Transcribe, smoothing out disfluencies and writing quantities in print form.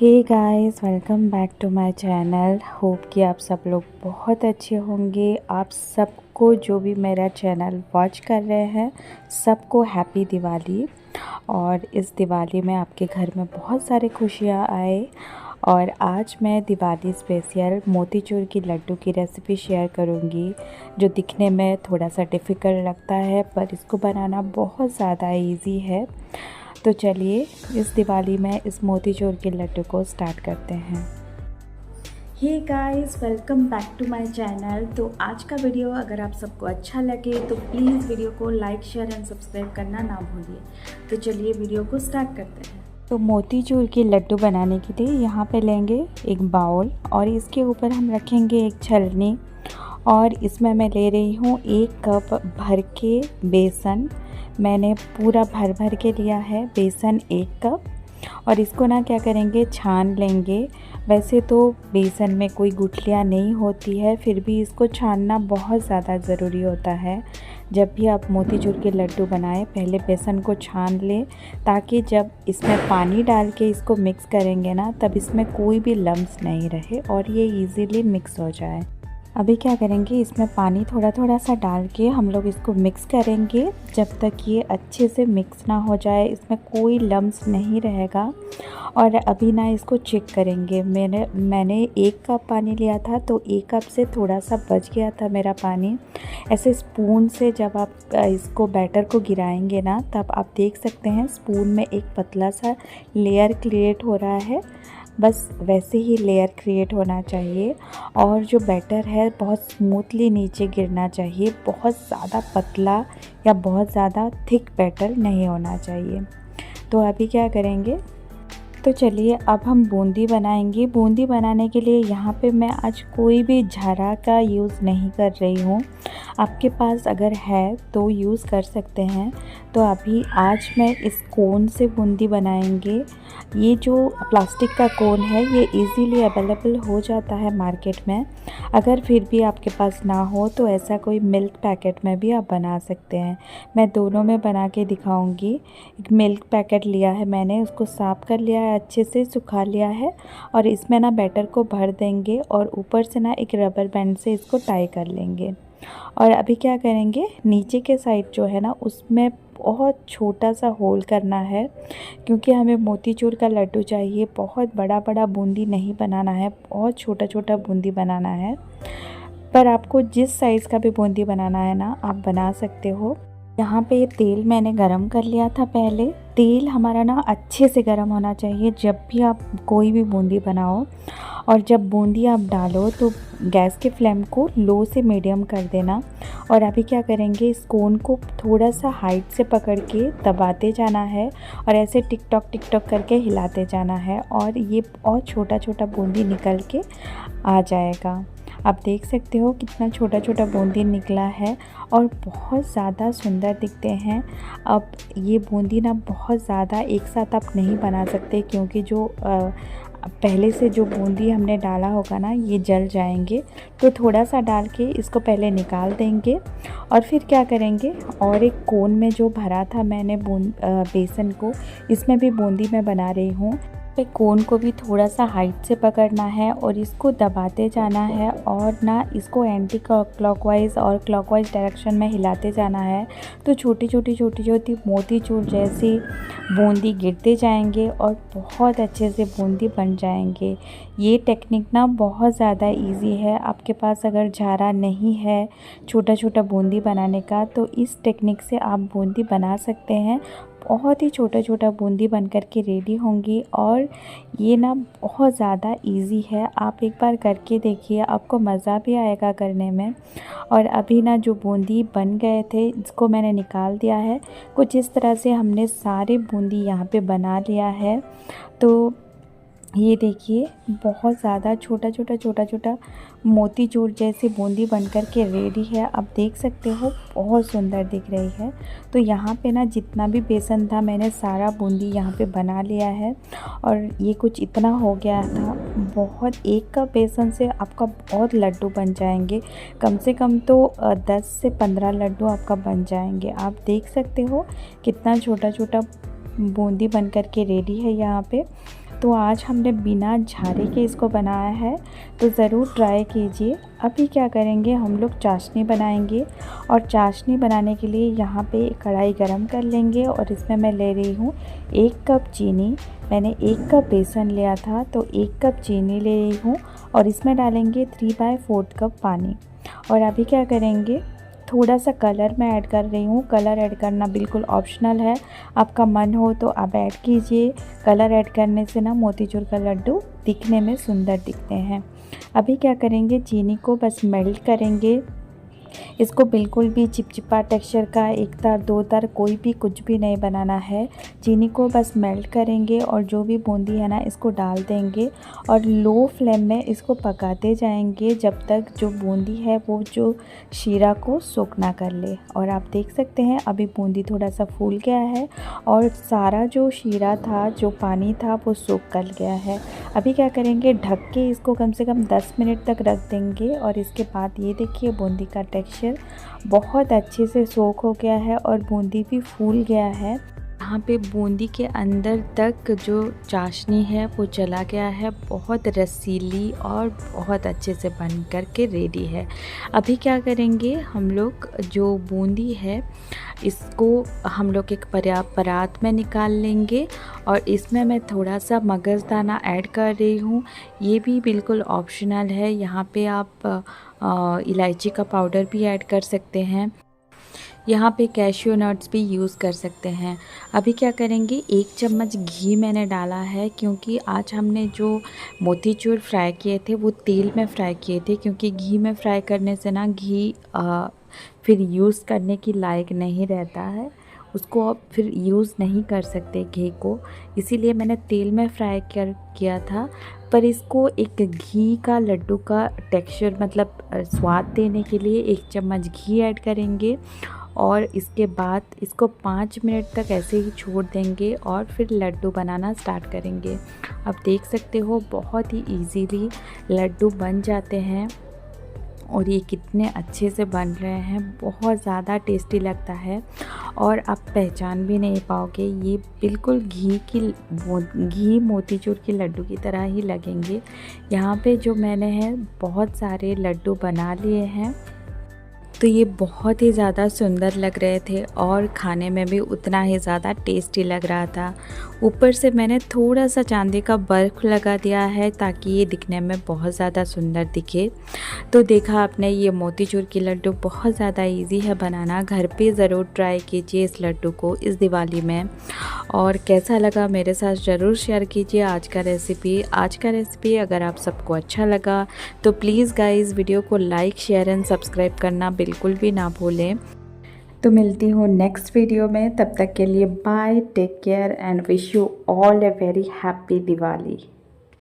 Hey guys, welcome back to my channel. Hope कि आप सब लोग बहुत अच्छे होंगे। आप सबको जो भी मेरा चैनल वॉच कर रहे हैं सबको हैप्पी दिवाली। और इस दिवाली में आपके घर में बहुत सारे खुशियाँ आए। और आज मैं दिवाली स्पेशल मोतीचूर की लड्डू की रेसिपी शेयर करूंगी, जो दिखने में थोड़ा सा डिफ़िकल्ट लगता है पर इसको बनाना बहुत ज़्यादा इजी है। तो चलिए इस दिवाली में इस मोतीचूर के लड्डू को स्टार्ट करते हैं। Hey guys, welcome back to my channel. तो आज का वीडियो अगर आप सबको अच्छा लगे तो प्लीज़ वीडियो को लाइक, शेयर एंड सब्सक्राइब करना ना भूलिए। तो चलिए वीडियो को स्टार्ट करते हैं। तो मोतीचूर के लड्डू बनाने के लिए यहाँ पे लेंगे एक बाउल और इसके ऊपर हम रखेंगे एक छलनी। और इसमें मैं ले रही हूँ 1 कप भर के बेसन। मैंने पूरा भर भर के लिया है बेसन 1 कप। और इसको ना क्या करेंगे, छान लेंगे। वैसे तो बेसन में कोई गुठलियाँ नहीं होती है, फिर भी इसको छानना बहुत ज़्यादा ज़रूरी होता है। जब भी आप मोतीचूर के लड्डू बनाएं पहले बेसन को छान लें, ताकि जब इसमें पानी डाल के इसको मिक्स करेंगे ना तब इसमें कोई भी लम्स नहीं रहे और ये इजीली मिक्स हो जाए। अभी क्या करेंगे, इसमें पानी थोड़ा थोड़ा सा डाल के हम लोग इसको मिक्स करेंगे जब तक ये अच्छे से मिक्स ना हो जाए, इसमें कोई लम्स नहीं रहेगा। और अभी ना इसको चेक करेंगे। मैंने 1 कप पानी लिया था तो 1 कप से थोड़ा सा बच गया था मेरा पानी। ऐसे स्पून से जब आप इसको बैटर को गिराएंगे ना तब आप देख सकते हैं स्पून में एक पतला सा लेयर क्रिएट हो रहा है। बस वैसे ही लेयर क्रिएट होना चाहिए। और जो बैटर है बहुत स्मूथली नीचे गिरना चाहिए, बहुत ज़्यादा पतला या बहुत ज़्यादा थिक बैटर नहीं होना चाहिए। तो अभी क्या करेंगे, तो चलिए अब हम बूंदी बनाएंगे। बूंदी बनाने के लिए यहाँ पे मैं आज कोई भी झारा का यूज़ नहीं कर रही हूँ। आपके पास अगर है तो यूज़ कर सकते हैं। तो अभी आज मैं इस कोन से बूंदी बनाएंगे। ये जो प्लास्टिक का कोन है ये इजीली अवेलेबल हो जाता है मार्केट में। अगर फिर भी आपके पास ना हो तो ऐसा कोई मिल्क पैकेट में भी आप बना सकते हैं। मैं दोनों में बना के दिखाऊंगी। एक मिल्क पैकेट लिया है मैंने, उसको साफ़ कर लिया है, अच्छे से सुखा लिया है। और इसमें ना बैटर को भर देंगे और ऊपर से ना एक रबर बैंड से इसको टाई कर लेंगे। और अभी क्या करेंगे, नीचे के साइड जो है ना उसमें बहुत छोटा सा होल करना है, क्योंकि हमें मोतीचूर का लड्डू चाहिए। बहुत बड़ा बड़ा बूंदी नहीं बनाना है, बहुत छोटा छोटा बूंदी बनाना है। पर आपको जिस साइज़ का भी बूंदी बनाना है ना आप बना सकते हो। यहाँ पे ये तेल मैंने गरम कर लिया था पहले। तेल हमारा ना अच्छे से गरम होना चाहिए जब भी आप कोई भी बूंदी बनाओ। और जब बूंदी आप डालो तो गैस के फ्लेम को लो से मीडियम कर देना। और अभी क्या करेंगे, इस कोन को थोड़ा सा हाइट से पकड़ के दबाते जाना है और ऐसे टिक टॉक करके हिलाते जाना है और ये और छोटा छोटा बूंदी निकल के आ जाएगा। आप देख सकते हो कितना छोटा छोटा बूंदी निकला है और बहुत ज़्यादा सुंदर दिखते हैं। अब ये बूंदी ना बहुत ज़्यादा एक साथ आप नहीं बना सकते, क्योंकि जो पहले से जो बूंदी हमने डाला होगा ना ये जल जाएंगे। तो थोड़ा सा डाल के इसको पहले निकाल देंगे। और फिर क्या करेंगे, और एक कोन में जो भरा था मैंने बेसन को, इसमें भी बूंदी मैं बना रही हूँ। पे कोन को भी थोड़ा सा हाइट से पकड़ना है और इसको दबाते जाना है और ना इसको एंटी क्लॉकवाइज और क्लॉकवाइज डायरेक्शन में हिलाते जाना है। तो छोटी छोटी मोतीचूर जैसी बूंदी गिरते जाएंगे और बहुत अच्छे से बूंदी बन जाएंगे। ये टेक्निक ना बहुत ज़्यादा इजी है। आपके पास अगर झारा नहीं है छोटा छोटा बूंदी बनाने का तो इस टेक्निक से आप बूंदी बना सकते हैं। बहुत ही छोटा छोटा बूंदी बन कर के रेडी होंगी और ये ना बहुत ज़्यादा इजी है। आप एक बार करके देखिए, आपको मज़ा भी आएगा करने में। और अभी ना जो बूंदी बन गए थे इसको मैंने निकाल दिया है। कुछ इस तरह से हमने सारे बूंदी यहाँ पे बना लिया है। तो ये देखिए बहुत ज़्यादा छोटा छोटा मोतीचूर जैसी बूंदी बनकर के रेडी है। आप देख सकते हो बहुत सुंदर दिख रही है। तो यहाँ पे ना जितना भी बेसन था मैंने सारा बूंदी यहाँ पे बना लिया है और ये कुछ इतना हो गया था। बहुत 1 कप बेसन से आपका बहुत लड्डू बन जाएंगे, कम से कम तो 10 से 15 लड्डू आपका बन जाएंगे। आप देख सकते हो कितना छोटा छोटा बूंदी बनकर के रेडी है यहाँ पे। तो आज हमने बिना झारे के इसको बनाया है, तो ज़रूर ट्राई कीजिए। अभी क्या करेंगे, हम लोग चाशनी बनाएंगे और चाशनी बनाने के लिए यहाँ पे कढ़ाई गरम कर लेंगे और इसमें मैं ले रही हूँ 1 कप चीनी। मैंने 1 कप बेसन लिया था तो 1 कप चीनी ले रही हूँ और इसमें डालेंगे 3/4 कप पानी। और अभी क्या करेंगे, थोड़ा सा कलर मैं ऐड कर रही हूँ। कलर ऐड करना बिल्कुल ऑप्शनल है, आपका मन हो तो आप ऐड कीजिए। कलर ऐड करने से ना मोतीचूर का लड्डू दिखने में सुंदर दिखते हैं। अभी क्या करेंगे, चीनी को बस मेल्ट करेंगे। इसको बिल्कुल भी चिपचिपा टेक्सचर का 1 तार 2 तार कोई भी कुछ भी नहीं बनाना है। चीनी को बस मेल्ट करेंगे और जो भी बूंदी है ना इसको डाल देंगे और लो फ्लेम में इसको पकाते जाएंगे जब तक जो बूंदी है वो जो शीरा को सोख ना कर ले। और आप देख सकते हैं अभी बूंदी थोड़ा सा फूल गया है और सारा जो शीरा था, जो पानी था, वो सोख कर गया है। अभी क्या करेंगे, ढक के इसको कम से कम 10 मिनट तक रख देंगे और इसके बाद ये देखिए बूंदी का टेक्सचर बहुत अच्छे से सोख हो गया है और बूंदी भी फूल गया है। यहाँ पे बूंदी के अंदर तक जो चाशनी है वो चला गया है, बहुत रसीली और बहुत अच्छे से बन कर के रेडी है। अभी क्या करेंगे, हम लोग जो बूंदी है इसको हम लोग एक परात में निकाल लेंगे और इसमें मैं थोड़ा सा मगज़दाना ऐड कर रही हूँ। ये भी बिल्कुल ऑप्शनल है, यहाँ पे आप इलायची का पाउडर भी ऐड कर सकते हैं। यहाँ पे कैश्यू नट्स भी यूज़ कर सकते हैं। अभी क्या करेंगे, 1 चम्मच घी मैंने डाला है क्योंकि आज हमने जो मोतीचूर फ्राई किए थे वो तेल में फ्राई किए थे, क्योंकि घी में फ्राई करने से ना घी फिर यूज़ करने की लायक नहीं रहता है, उसको आप फिर यूज़ नहीं कर सकते घी को, इसीलिए मैंने तेल में फ्राई किया था। पर इसको एक घी का लड्डू का टेक्सचर मतलब स्वाद देने के लिए 1 चम्मच घी ऐड करेंगे और इसके बाद इसको 5 मिनट तक ऐसे ही छोड़ देंगे और फिर लड्डू बनाना स्टार्ट करेंगे। आप देख सकते हो बहुत ही इजीली लड्डू बन जाते हैं और ये कितने अच्छे से बन रहे हैं, बहुत ज़्यादा टेस्टी लगता है और आप पहचान भी नहीं पाओगे। ये बिल्कुल घी मोतीचूर के लड्डू की तरह ही लगेंगे। यहाँ पे जो मैंने है बहुत सारे लड्डू बना लिए हैं, तो ये बहुत ही ज़्यादा सुंदर लग रहे थे और खाने में भी उतना ही ज़्यादा टेस्टी लग रहा था। ऊपर से मैंने थोड़ा सा चांदी का बर्फ़ लगा दिया है ताकि ये दिखने में बहुत ज़्यादा सुंदर दिखे। तो देखा आपने, ये मोतीचूर के लड्डू बहुत ज़्यादा इजी है बनाना। घर पे ज़रूर ट्राई कीजिए इस लड्डू को इस दिवाली में। और कैसा लगा मेरे साथ ज़रूर शेयर कीजिए आज का रेसिपी। अगर आप सबको अच्छा लगा तो प्लीज़ गाइज़ वीडियो को लाइक, शेयर एंड सब्सक्राइब करना बिल्कुल भी ना भूलें। तो मिलती हूँ नेक्स्ट वीडियो में, तब तक के लिए bye, take care and wish you all a very happy Diwali.